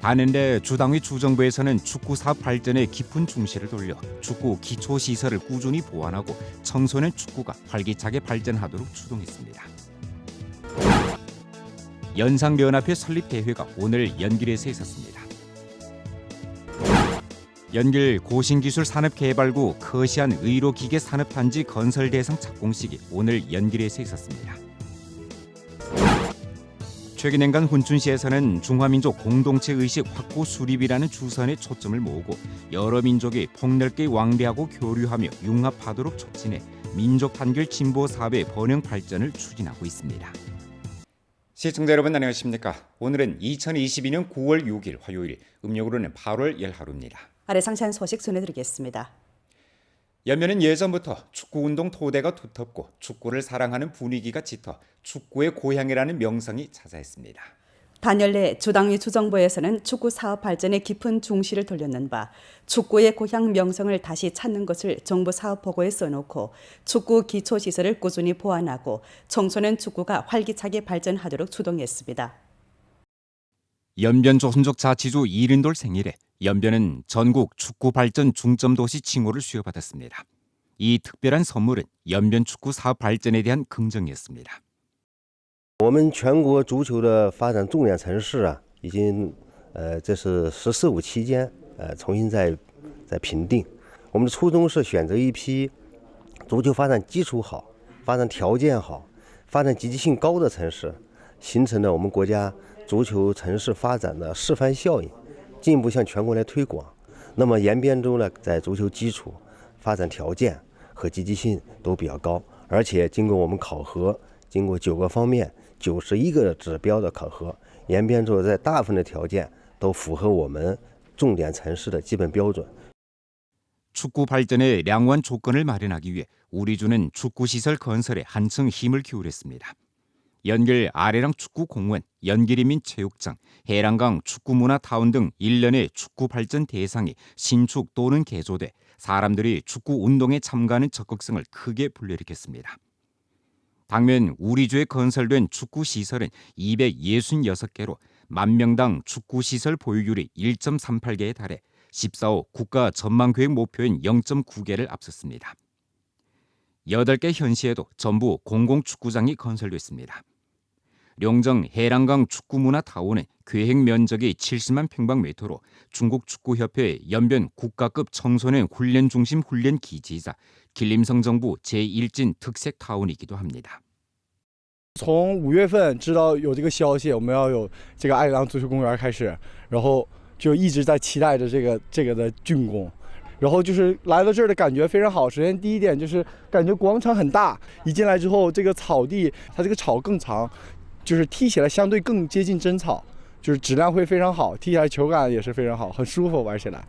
단연대 주당위 주정부에서는 축구 사업 발전에 깊은 중시를 돌려 축구 기초 시설을 꾸준히 보완하고 청소년 축구가 활기차게 발전하도록 추동했습니다. 연상연합회 설립 대회가 오늘 연길에서 있었습니다. 연길 고신기술산업개발구 커시안 의료기계 산업단지 건설 대상 착공식이 오늘 연길에서 있었습니다. 최근엔간 훈춘시에서는 중화민족 공동체 의식 확고 수립이라는 주선에 초점을 모으고 여러 민족이 폭넓게 왕래하고 교류하며 융합하도록 촉진해 민족 단결 진보 사업의 번영 발전을 추진하고 있습니다. 시청자 여러분 안녕하십니까? 오늘은 2022년 9월 6일 화요일, 음력으로는 8월 10하루입니다. 아래 상세한 소식 전해드리겠습니다. 연면은 예전부터 축구운동 토대가 두텁고 축구를 사랑하는 분위기가 짙어 축구의 고향이라는 명성이 자자했습니다. 단연래 주당위 주정부에서는 축구 사업 발전에 깊은 중시를 돌렸는 바 축구의 고향 명성을 다시 찾는 것을 정부 사업 보고에 써놓고 축구 기초시설을 꾸준히 보완하고 청소년 축구가 활기차게 발전하도록 추동했습니다. 연변 조선족 자치주 이른돌 생일에 연변은 전국 축구 발전 중점 도시 칭호를 수여받았습니다. 이 특별한 선물은 연변 축구 사업 발전에 대한 긍정이었습니다. 我们全国足球的发展重点城市啊，已经这是“十四五”期间重新在评定。我们的初衷是选择一批足球发展基础好、发展条件好、发展积极性高的城市，形成了我们国家足球城市发展的示范效应，进一步向全国来推广。那么延边州呢，在足球基础、发展条件和积极性都比较高，而且经过我们考核，经过9个方面、91个指标的考核，延边州在大部分的条件都符合我们重点城市的基本标准。 축구 발전의 량원 조건을 마련하기 위해 우리주는 축구시설 건설에 한층 힘을 기울였습니다. 연길 아래랑 축구공원, 연길인민체육장, 해랑강 축구문화타운 등 일련의 축구 발전 대상이 신축 또는 개조돼 사람들이 축구 운동에 참가하는 적극성을 크게 불러일으켰습니다. 당면 우리주에 건설된 축구시설은 266개로 만명당 축구시설 보유율이 1.38개에 달해 14호 국가 전망계획 목표인 0.9개를 앞섰습니다. 8개 현시에도 전부 공공축구장이 건설됐습니다. 룡정 해랑강 축구문화타운은 계획 면적이 70만 평방미터로 중국축구협회 연변 국가급 청소년 훈련 중심 훈련 기지이자 길림성 정부 제1진 특색 타운이기도 합니다. 从5月份知道有这个消息，我们要有这个爱里郎足球公园开始，然后就一直在期待着这个的竣工。然后就是来到这儿的感觉非常好。首先第一点就是感觉广场很大，一进来之后这个草地它这个草更长，就是踢起来相对更接近真草，就是质量会非常好，踢起来球感也是非常好，很舒服玩起来。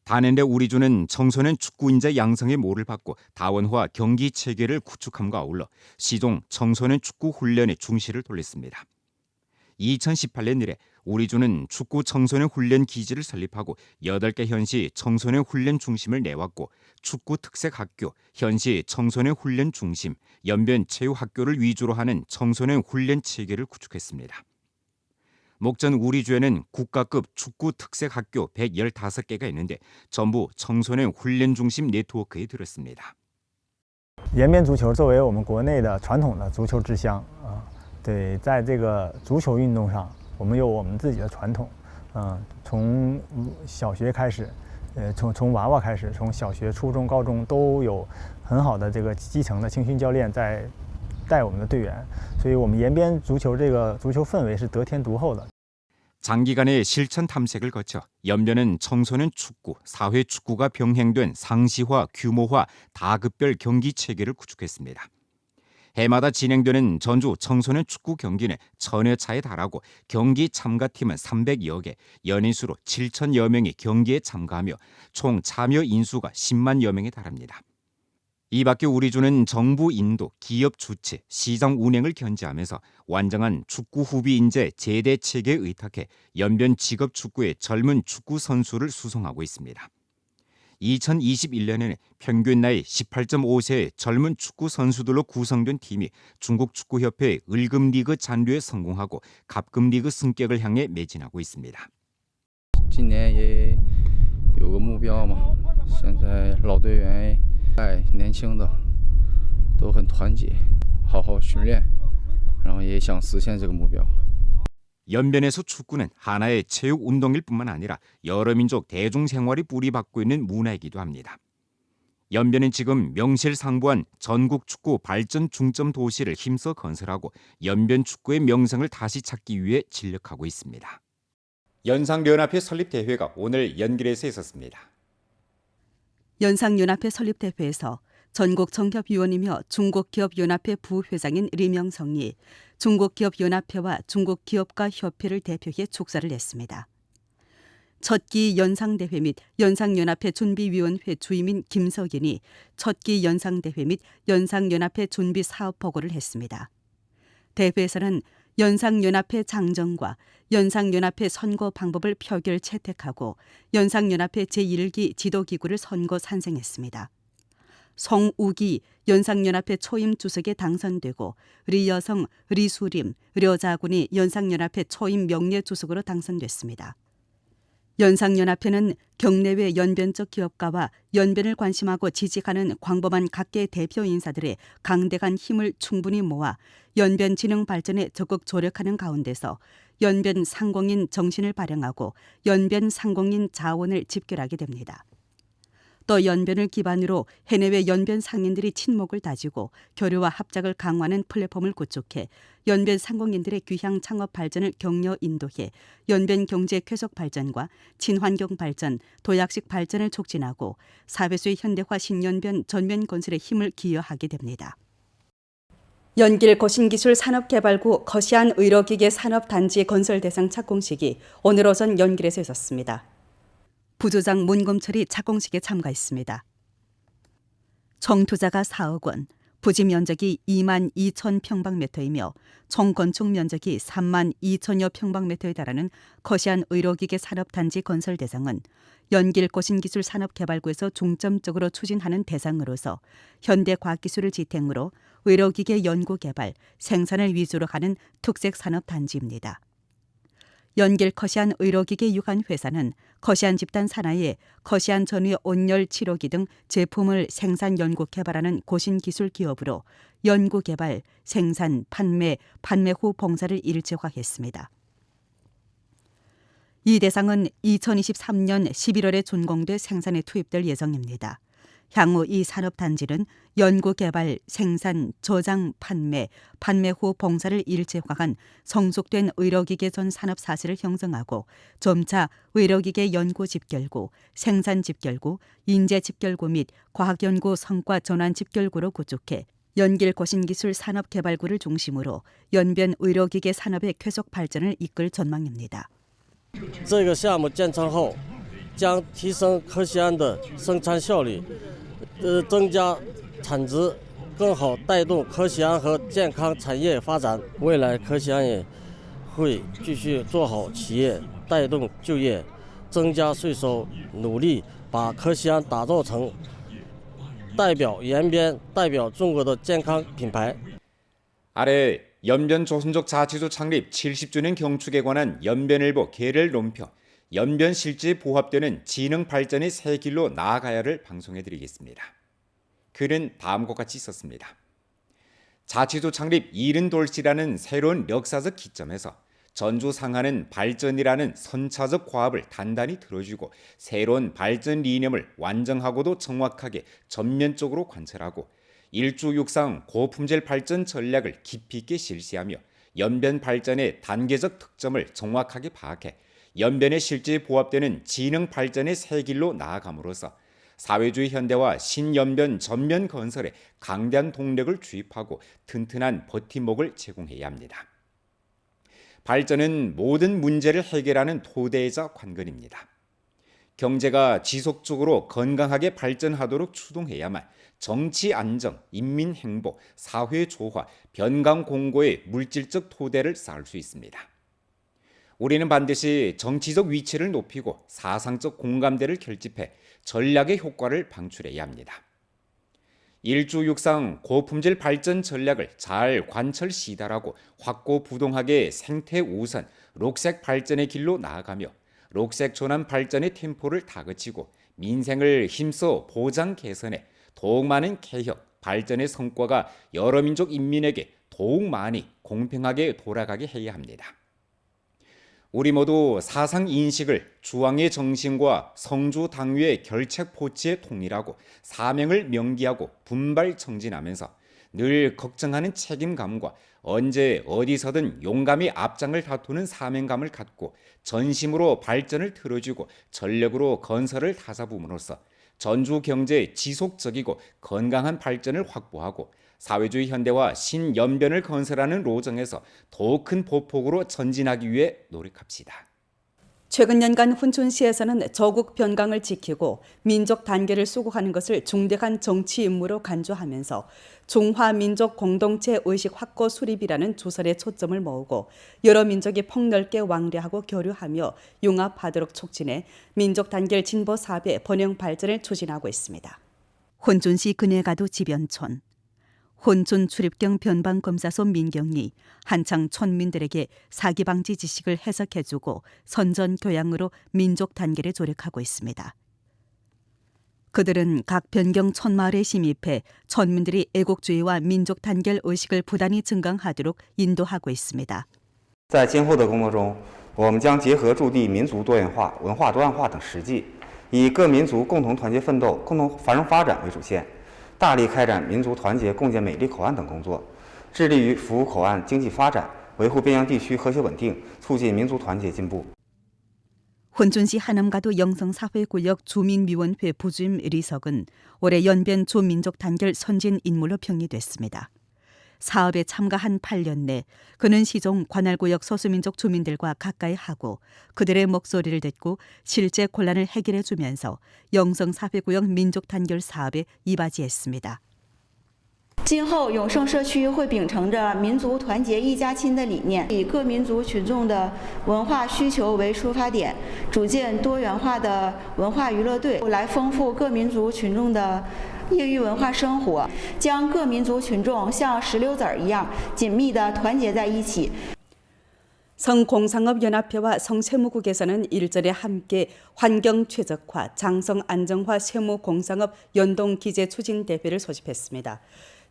단연대 우리주는 청소년 축구인재 양성의 모를 받고 다원화 경기 체계를 구축함과 아울러 시종 청소년 축구 훈련에 중시를 돌렸습니다. 2018년 이래 우리주는 축구 청소년 훈련 기지를 설립하고 8개 현시 청소년 훈련 중심을 내왔고 축구 특색 학교, 현시 청소년 훈련 중심, 연변 체육학교를 위주로 하는 청소년 훈련 체계를 구축했습니다. 목전 우리주에는 국가급 축구 특색 학교 115개가 있는데 전부 청소년 훈련 중심 네트워크에 들었습니다. 延边足球作为我们国内的传统的足球之乡啊，对，在这个足球运动上，我们有我们自己的传统，从小学开始，从娃娃开始，从小学、初中、高中都有很好的这个基层的青训教练在带我们的队员，所以我们延边足球这个足球氛围是得天独厚的。 장기간의 실천 탐색을 거쳐 연변은 청소년 축구, 사회 축구가 병행된 상시화, 규모화, 다급별 경기 체계를 구축했습니다. 해마다 진행되는 전주 청소년 축구 경기는 1000여 차에 달하고 경기 참가팀은 300여 개, 연인 수로 7,000여 명이 경기에 참가하며 총 참여 인수가 10만여 명에 달합니다. 이 밖에 우리주는 정부 인도, 기업 주최, 시장 운행을 견제하면서 완전한 축구 후비 인재 제대 체계에 의탁해 연변 직업 축구의 젊은 축구 선수를 수송하고 있습니다. 2021년에는 평균 나이 18.5세의 젊은 축구 선수들로 구성된 팀이 중국축구협회 을금리그 잔류에 성공하고 갑금리그 승격을 향해 매진하고 있습니다. 今年也有个目标嘛，现在老队员带年轻的都很团结，好好训练，然后也想实现这个目标。 연변에서 축구는 하나의 체육 운동일 뿐만 아니라 여러 민족 대중생활이 뿌리박고 있는 문화이기도 합니다. 연변은 지금 명실상부한 전국 축구 발전 중점 도시를 힘써 건설하고 연변 축구의 명성을 다시 찾기 위해 진력하고 있습니다. 연상연합회 설립대회가 오늘 연길에서 있었습니다. 연상연합회 설립대회에서 전국 정협위원이며 중국기업연합회 부회장인 리명성이 중국기업연합회와 중국기업가협회를 대표해 축사를 냈습니다. 첫기 연상대회 및 연상연합회 준비위원회 주임인 김석인이 첫기 연상대회 및 연상연합회 준비사업보고를 했습니다. 대회에서는 연상연합회 장정과 연상연합회 선거 방법을 표결 채택하고 연상연합회 제1기 지도기구를 선거 산생했습니다. 송우기 연상연합회 초임 주석에 당선되고 리여성, 리수림, 려자군이 연상연합회 초임 명예주석으로 당선됐습니다. 연상연합회는 경내외 연변적 기업가와 연변을 관심하고 지지하는 광범한 각계 대표 인사들의 강대한 힘을 충분히 모아 연변 진흥 발전에 적극 조력하는 가운데서 연변 상공인 정신을 발현하고 연변 상공인 자원을 집결하게 됩니다. 또 연변을 기반으로 해내외 연변 상인들이 친목을 다지고 교류와 합작을 강화하는 플랫폼을 구축해 연변 상공인들의 귀향 창업 발전을 격려 인도해 연변 경제 쾌속 발전과 친환경 발전, 도약식 발전을 촉진하고 사회수의 현대화 신연변 전면 건설에 힘을 기여하게 됩니다. 연길 거신기술 산업개발구 거시안 의료기계 산업단지 건설 대상 착공식이 오늘 오전 연길에서 있었습니다. 부조장 문금철이 착공식에 참가했습니다. 총 투자가 4억 원, 부지 면적이 2만 2천 평방미터이며 총 건축 면적이 3만 2천여 평방미터에 달하는 거시안 의료기계 산업단지 건설 대상은 연길 거신기술 산업개발구에서 중점적으로 추진하는 대상으로서 현대과학기술을 지탱으로 의료기계 연구개발, 생산을 위주로 하는 특색 산업단지입니다. 연길 거시안 의료기계 유관회사는 거시안 집단 산하에 거시안 전위 온열 치료기 등 제품을 생산 연구 개발하는 고신기술 기업으로 연구 개발, 생산, 판매 후 봉사를 일체화했습니다. 이 대상은 2023년 11월에 준공돼 생산에 투입될 예정입니다. 향후 이 산업단지는 연구개발, 생산, 저장, 판매 후 봉사를 일체화한 성숙된 의료기계 전 산업 사슬을 형성하고 점차 의료기계 연구 집결구, 생산 집결구, 인재 집결구 및 과학연구 성과 전환 집결구로 구축해 연길 거신기술 산업개발구를 중심으로 연변 의료기계 산업의 쾌속 발전을 이끌 전망입니다. 这个项目建成后，将提升科西安的生产效率，增加产值，更好带动科西安和健康产业发展。未来科西安也会继续做好企业，带动就业，增加税收，努力把科西安打造成代表延边、代表中国的健康品牌。 아래 연변 조선족 자치도 창립 70주년 경축에 관한 연변일보 계를 논표, 연변 실제에 부합되는 진흥 발전의 새 길로 나아가야를 방송해드리겠습니다. 글은 다음과 같이 있었습니다. 자치도 창립 70돌시라는 새로운 역사적 기점에서 전주 상하는 발전이라는 선차적 과업을 단단히 들어주고 새로운 발전 이념을 완전하고도 정확하게 전면적으로 관철하고 일주육상 고품질 발전 전략을 깊이 있게 실시하며 연변 발전의 단계적 특점을 정확하게 파악해 연변의 실제에 부합되는 진흥 발전의 새 길로 나아감으로써 사회주의 현대화 신연변 전면 건설에 강대한 동력을 주입하고 튼튼한 버팀목을 제공해야 합니다. 발전은 모든 문제를 해결하는 토대이자 관건입니다. 경제가 지속적으로 건강하게 발전하도록 추동해야만 정치 안정, 인민 행복, 사회 조화, 변강 공고의 물질적 토대를 쌓을 수 있습니다. 우리는 반드시 정치적 위치를 높이고 사상적 공감대를 결집해 전략의 효과를 방출해야 합니다. 일주육상 고품질 발전 전략을 잘 관철 시달하고 확고부동하게 생태 우선, 녹색 발전의 길로 나아가며 녹색촌환 발전의 템포를 다그치고 민생을 힘써 보장 개선해 더욱 많은 개혁, 발전의 성과가 여러 민족 인민에게 더욱 많이 공평하게 돌아가게 해야 합니다. 우리 모두 사상 인식을 주왕의 정신과 성주 당위의 결책 포치에 통일하고 사명을 명기하고 분발 정진하면서 늘 걱정하는 책임감과 언제 어디서든 용감히 앞장을 다투는 사명감을 갖고 전심으로 발전을 틀어주고 전력으로 건설을 다잡음으로써 전주 경제의 지속적이고 건강한 발전을 확보하고 사회주의 현대화 신연변을 건설하는 로정에서 더욱 큰 보폭으로 전진하기 위해 노력합시다. 최근 년간 훈춘시에서는 저국 변강을 지키고 민족 단계를 수고하는 것을 중대한 정치 임무로 간주하면서 중화민족 공동체 의식 확고 수립이라는 주설에 초점을 모으고 여러 민족이 폭넓게 왕래하고 교류하며 융합하도록 촉진해 민족 단결 진보 사업의 번영 발전을 추진하고 있습니다. 혼준시 근해가도 지변촌 혼촌 출입경 변방검사소 민경이 한창 촌민들에게 사기 방지 지식을 해석해주고 선전 교양으로 민족 단결에 조력하고 있습니다. 그들은 각 변경 촌마을에 심입해 촌민들이 애국주의와 민족 단결 의식을 부단히 증강하도록 인도하고 있습니다. 在今后的工作中，我们将结合驻地民族多元化、文化多样化等实际，以各民族共同团结奋斗、共同繁荣发展为主线。 大力开展民族团结共建美丽口岸等工作，致力于服务口岸经济发展，维护边疆地区和谐稳定，促进民族团结进步。 혼준시 하남가도 영성사회구역 주민위원회 부주임 리석은 올해 연변 주민족 단결 선진 인물로 평이됐습니다. 사업에 참가한 8년 내 그는 시종 관할구역 소수민족 주민들과 가까이 하고 그들의 목소리를 듣고 실제 곤란을 해결해 주면서 영성사회구역 민족 단결 사업에 이바지했습니다. 今后永盛社区会秉承着民族团结一家亲的理念，以各民族群众的文化需求为出发点，组建多元化的文化娱乐队，来丰富各民族群众的 业余文化生活，将各民族群众像石榴籽一样紧密地团结在一起。 성공상업연합회와 성세무국에서는 일전에 함께 환경 최적화, 장성 안정화 세무공상업 연동기재 추진 대회를 소집했습니다.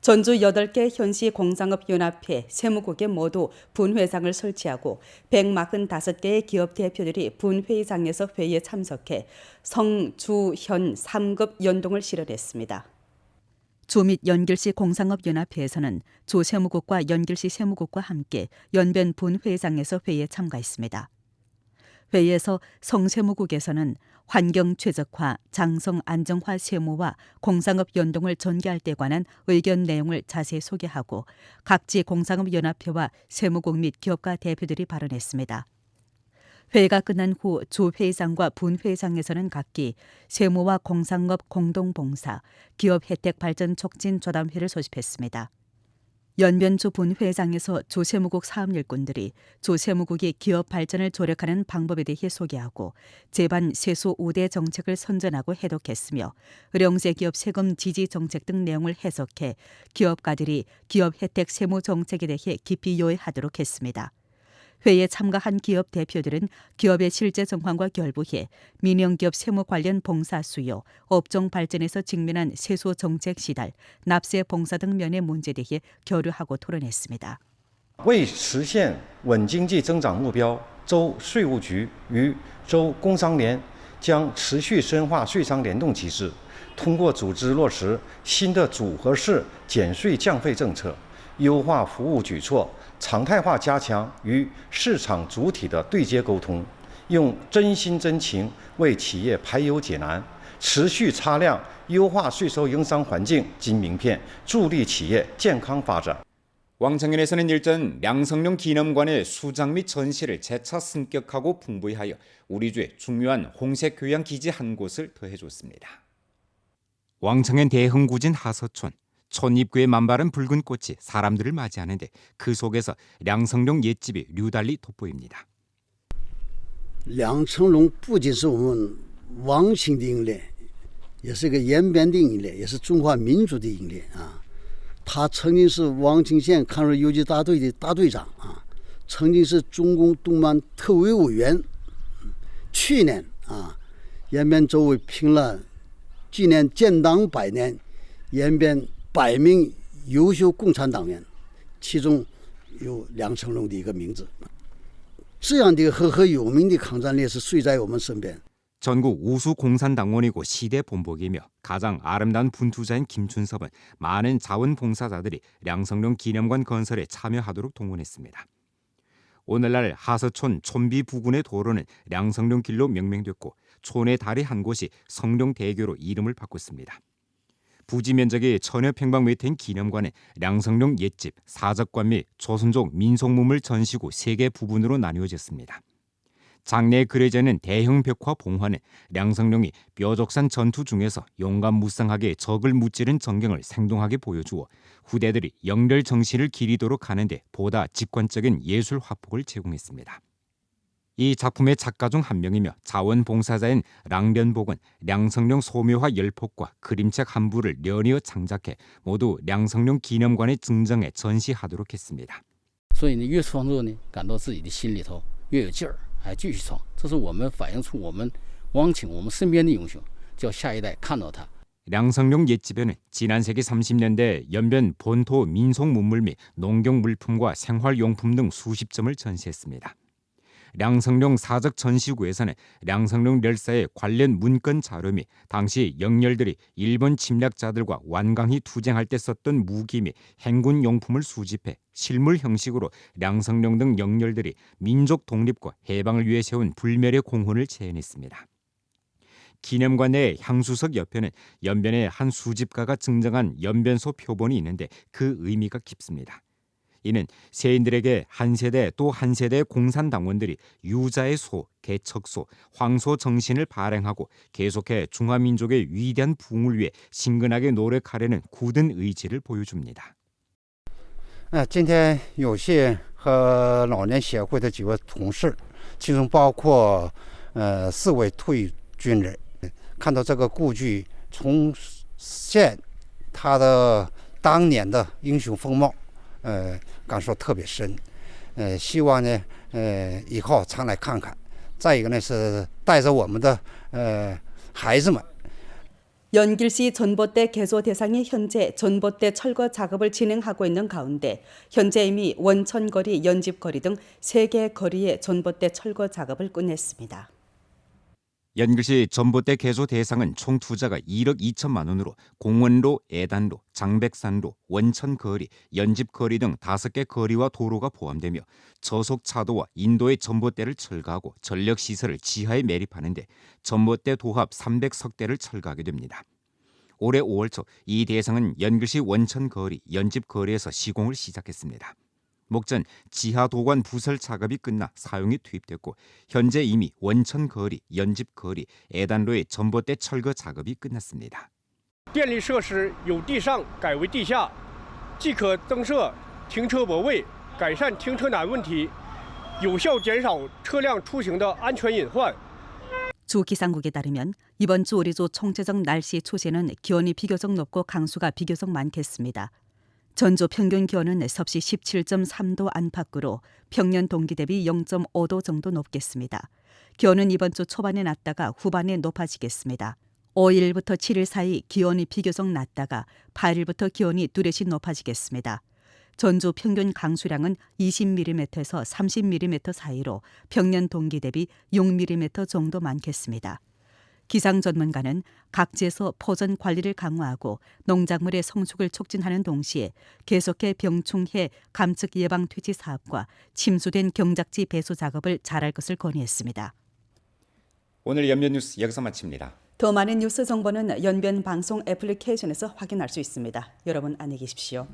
전주 8개 현시 공상업연합회 세무국에 모두 분회장을 설치하고 145개의 기업 대표들이 분회의장에서 회의에 참석해 성, 주, 현 3급 연동을 실현했습니다. 주 및 연길시 공상업연합회에서는 주 세무국과 연길시 세무국과 함께 연변 분회장에서 회의에 참가했습니다. 회의에서 성세무국에서는 환경 최적화, 장성 안정화 세무와 공상업 연동을 전개할 데 관한 의견 내용을 자세히 소개하고 각지 공상업연합회와 세무국 및 기업가 대표들이 발언했습니다. 회의가 끝난 후 주 회의장과 분회의장에서는 각기 세무와 공상업 공동봉사, 기업 혜택 발전 촉진 조담회를 소집했습니다. 연변주 분회장에서 조세무국 사업 일꾼들이 조세무국이 기업 발전을 조력하는 방법에 대해 소개하고 제반 세수 5대 정책을 선전하고 해독했으며 의령세 기업 세금 지지 정책 등 내용을 해석해 기업가들이 기업 혜택 세무 정책에 대해 깊이 요해하도록 했습니다. 회의에 참가한 기업 대표들은 기업의 실제 정황과 결부해 민영기업 세무 관련 봉사 수요, 업종 발전에서 직면한 세수 정책 시달, 납세 봉사 등 면의 문제에 대해 교류하고 토론했습니다. 为实现稳经济增长目标，州税务局与州工商联将持续深化税商联动机制，通过组织落实新的组合式减税降费政策，优化服务举措， 常态化加强与市场主体的对接沟通，用真心真情为企业排忧解难，持续擦亮优化税收营商环境金名片，助力企业健康发展。 왕창현에서는 일전 량성룡 기념관의 수장 및 전시를 재차 승격하고 풍부하여 우리주의 중요한 홍색 교양 기지 한 곳을 더해줬습니다. 왕창현 대흥구진 하서촌. 촌 입구에 만발한 붉은 꽃이 사람들을 맞이하는데 그 속에서 량성룡 옛집이 류달리 돋보입니다. 梁成龙不仅是我们王姓的英烈，也是个延边的英烈，也是中华民族的英烈啊。他曾经是王清县抗日游击大队的大队长啊，曾经是中共动漫特委委员，去年延边州委评了纪念建党100年延边100名优秀共产党员，其中有梁成龙的一个名字。这样的赫赫有名的抗战烈士睡在我们身边。 전국 우수 공산당원이고 시대 본보기이며 가장 아름다운 분투자인 김춘섭은 많은 자원봉사자들이 량성룡 기념관 건설에 참여하도록 동원했습니다. 오늘날 하서촌 촌비 부근의 도로는 량성룡 길로 명명됐고 촌의 다리 한 곳이 성룡대교로 이름을 바꿨습니다. 부지 면적이 1000여 평방미터인 기념관은 량성룡 옛집, 사적관 및 조선족 민속문물 전시구 3개 부분으로 나뉘어졌습니다. 장내에 그려져 있는 대형 벽화 봉화는 량성룡이 뼈족산 전투 중에서 용감무쌍하게 적을 무찌른 전경을 생동하게 보여주어 후대들이 영렬 정신을 기리도록 하는데 보다 직관적인 예술 화폭을 제공했습니다. 이 작품의 작가 중 한 명이며 자원봉사자인 랑련복은 량성룡 소묘화 10폭과 그림책 한 부를 연이어 창작해 모두 량성룡 기념관에 증정해 전시하도록 했습니다. 所以呢，越创作呢，感到自己的心里头越有劲儿，还继续创。这是我们反映出我们汪请我们身边的英雄，叫下一代看到他。 량성룡 옛집에는 지난 세기 30년대 연변 본토 민속문물 및 농경물품과 생활용품 등 수십 점을 전시했습니다. 량성룡 사적 전시구에서는 량성룡 열사의 관련 문건 자료 및 당시 영렬들이 일본 침략자들과 완강히 투쟁할 때 썼던 무기 및 행군 용품을 수집해 실물 형식으로 량성룡 등 영렬들이 민족 독립과 해방을 위해 세운 불멸의 공헌을 재현했습니다. 기념관 내 향수석 옆에는 연변의 한 수집가가 증정한 연변소 표본이 있는데 그 의미가 깊습니다. 이는 세인들에게 한 세대 또 한 세대의 공산당원들이 유자의 소, 개척소, 황소 정신을 발행하고 계속해 중화민족의 위대한 부흥을 위해 신근하게 노력하려는 굳은 의지를 보여줍니다. 今天有幸和老年协会的几位同事，其中包括4位退役军人，看到这个故具，重现他的当年的英雄风貌。 感受特别深，希望呢，以后常来看看。再一个呢是带着我们的孩子们。 연길시 전봇대 개소 대상이 현재 전봇대 철거 작업을 진행하고 있는 가운데 현재 이미 원천거리, 연집거리 등 3개 거리의 전봇대 철거 작업을 끝냈습니다. 연길시 전봇대 개소 대상은 총 투자가 1억 2천만 원으로 공원로, 애단로, 장백산로, 원천거리, 연집거리 등 5개 거리와 도로가 포함되며 저속차도와 인도의 전봇대를 철거하고 전력시설을 지하에 매립하는데 전봇대 도합 300석대를 철거하게 됩니다. 올해 5월 초 이 대상은 연길시 원천거리, 연집거리에서 시공을 시작했습니다. 목전 지하도관 부설 작업이 끝나 사용이 투입됐고 현재 이미 원천거리, 연집거리, 애단로의 전봇대 철거 작업이 끝났습니다. 电力设施由地上改为地下，既可增设停车泊位，改善停车难问题，有效减少车辆出行的安全隐患。 주 기상국에 따르면 이번 주 우리 주 총체적 날씨 추세는 기온이 비교적 높고 강수가 비교적 많겠습니다. 전주 평균 기온은 섭씨 17.3도 안팎으로 평년 동기 대비 0.5도 정도 높겠습니다. 기온은 이번 주 초반에 낮다가 후반에 높아지겠습니다. 5일부터 7일 사이 기온이 비교적 낮다가 8일부터 기온이 뚜렷이 높아지겠습니다. 전주 평균 강수량은 20mm에서 30mm 사이로 평년 동기 대비 6mm 정도 많겠습니다. 기상 전문가는 각지에서 포전 관리를 강화하고 농작물의 성숙을 촉진하는 동시에 계속해 병충해 감축 예방 퇴치 사업과 침수된 경작지 배수 작업을 잘할 것을 건의했습니다. 오늘 연변 뉴스 여기서 마칩니다. 더 많은 뉴스 정보는 연변 방송 애플리케이션에서 확인할 수 있습니다. 여러분 안녕히 계십시오.